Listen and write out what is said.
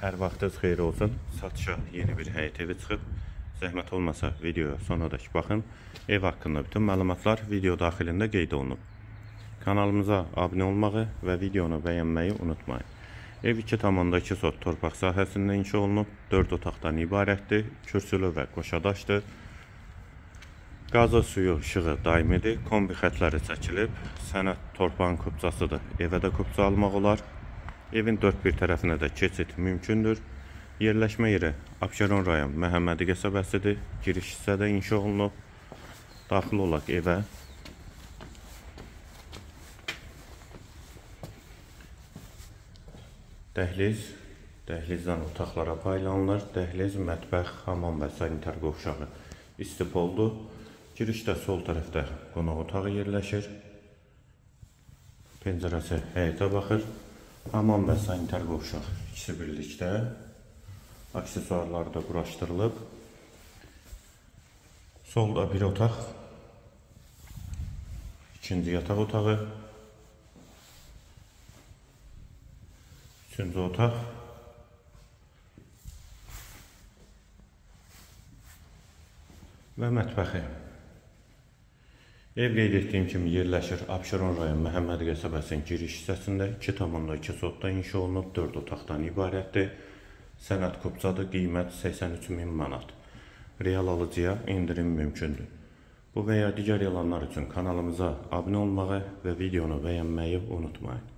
Hər vaxtınız xeyir olsun. Satışa yeni bir həyət evi çıxıb. Zəhmət olmasa videoya sonadək baxın. Ev haqqında bütün məlumatlar video daxilində qeyd olunub. Kanalımıza abunə olmağı və videonu bəyənməyi unutmayın. Ev 2,2 sot torpaq sahəsində inşa olunub. 4 otaqdan ibarətdir. Kürsülü və qoşadaşdır. Qazı, suyu, işığı daimidir. Kombi xətləri çəkilib. Sənəd torpağın kupçasıdır. Evə də kupça almaq olar. Evin dörd bir tərəfinə də keçid mümkündür. Yerləşmə yeri Abşeron rayon Məhəmmədi qəsəbəsidir. Giriş hissədə inşa olunub. Daxil olaq evə. Dəhliz. Dəhlizdən otaqlara paylanılır. Dəhliz, mətbəx, hamam və sanitar qovşağı istipoldur. Girişdə sol tərəfdə qonaq otağı yerləşir. Pəncərəsi həyətə baxır. Hamam və sanitar qovşaq ikisi birlikdə. Aksesuarları da quraşdırılıb. Solda bir otaq. İkinci yataq otağı. Üçüncü otaq. Və mətbəxi. Ev qeyd etdiyim kimi yerləşir Abşeron rayon Məhəmmədi qəsəbəsinin giriş hissəsində 2,2 sotda inşa olunub, 4 otaqdan ibarətdir. Sənəd kupçadır, qiymət 83.000 manat. Real alıcıya indirim mümkündür. Bu və ya digər elanlar üçün kanalımıza abunə olmağı və videonu bəyənməyi unutmayın.